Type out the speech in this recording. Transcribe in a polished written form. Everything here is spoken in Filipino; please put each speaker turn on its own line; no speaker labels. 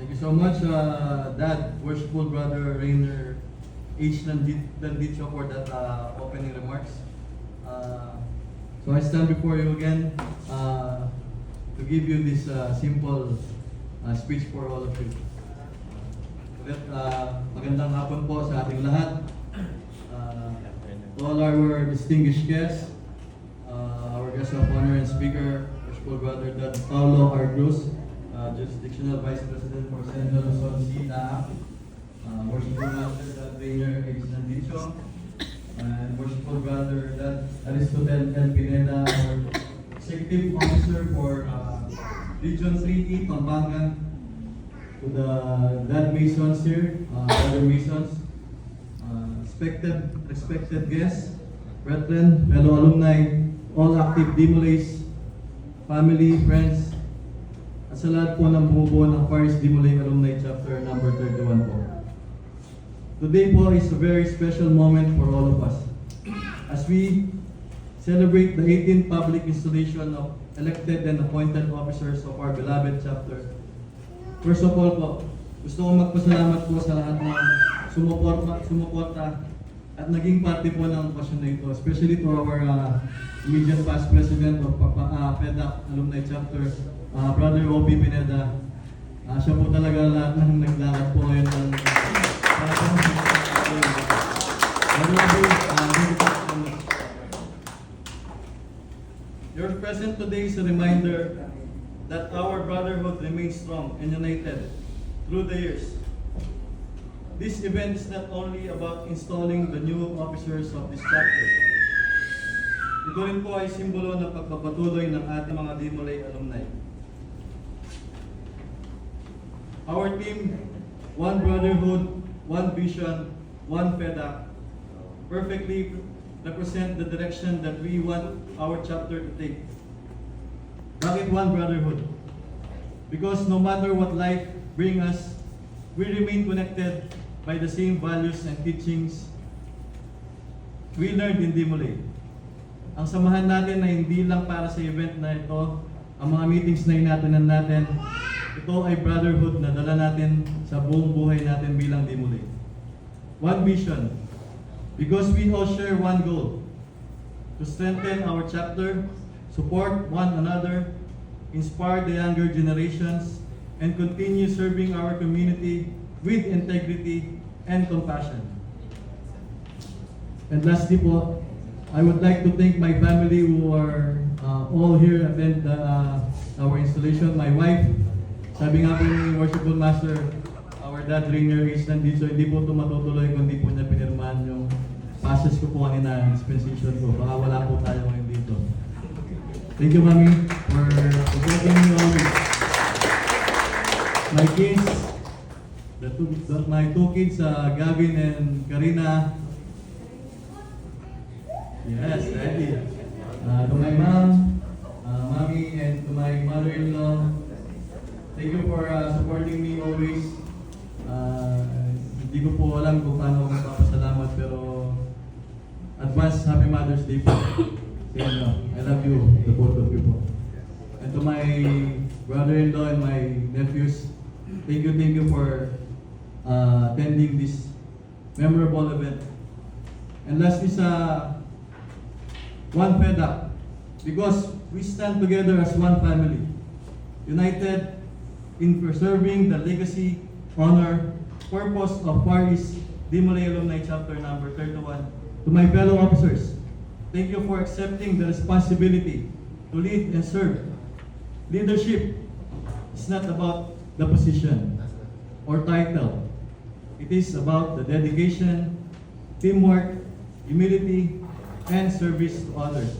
Thank you so much, Dad, Worshipful Brother Rainer H. Landicho for that opening remarks. So I stand before you again to give you this simple speech for all of you. Ulit, magandang hapon po sa ating lahat. To all our distinguished guests, our guest of honor and speaker, Worshipful Brother Dad Paulo R. Cruz, Jurisdictional Vice President for Central Luzon CTA, Worshipful Master Dad Rainer H. Landicho, and Worshipful Brother Dad Aristotel L. Pineda, our Executive Officer for Region 3E, Pampanga, to the Dad Masons here, Brother Masons, respected guests, brethren, fellow alumni, all active Dimolays, family, friends, at sa lahat po ng bumubuo ng Paris Dimolay Alumni Chapter number 31 po. Today po is a very special moment for all of us as we celebrate the 18th public installation of elected and appointed officers of our beloved chapter. First of all po, gusto kong magpasalamat po sa lahat ng sumuporta at naging parte po ng okasyon na ito, especially to our immediate past president of PEDAC Alumni Chapter, Brother O.P. Pineda. Siya po talaga lahat ng naglakad po ngayon ng Your presence today is a reminder that our brotherhood remains strong and united through the years. This event is not only about installing the new officers of this chapter. Ito rin po ay simbolo ng pagpapatuloy ng ating mga Dimolay alumni. Our team, one brotherhood, one vision, one PEDAC, perfectly represent the direction that we want our chapter to take. Bakit one brotherhood? Because no matter what life brings us, we remain connected by the same values and teachings we learned in Dimolay. Ang samahan natin ay hindi lang para sa event na ito, ang mga meetings na inatinan natin, ito ay brotherhood na dala natin sa buong buhay natin bilang Dimolay. One vision, because we all share one goal, to strengthen our chapter, support one another, inspire the younger generations, and continue serving our community with integrity and compassion. And lastly po, I would like to thank my family who are all here attend our installation. My wife, sabi nga po ni Worshipful Master, our Dad Rainer H. Landicho, hindi po ito matutuloy kung hindi po niya pinirmahan yung passes ko po kanina, dispensation ko. Baka wala po tayo ngayon dito. Thank you, Mami, for supporting me always. My kids, my two kids, Gavin and Karina. Yes, ready. To my mom, Mommy, and to my mother-in-law, thank you for supporting me always. Hindi ko po alam kung paano ako magpapasalamat, pero advance Happy Mother's Day po. I love you, the both of you po. And to my brother-in-law and my nephews, thank you for attending this memorable event. And lastly sa one PEDAC, because we stand together as one family, united in preserving the legacy, honor, purpose of Far East Dimolay Alumni Chapter number 31. To my fellow officers, thank you for accepting the responsibility to lead and serve. Leadership is not about the position or title. It is about the dedication, teamwork, humility, and service to others.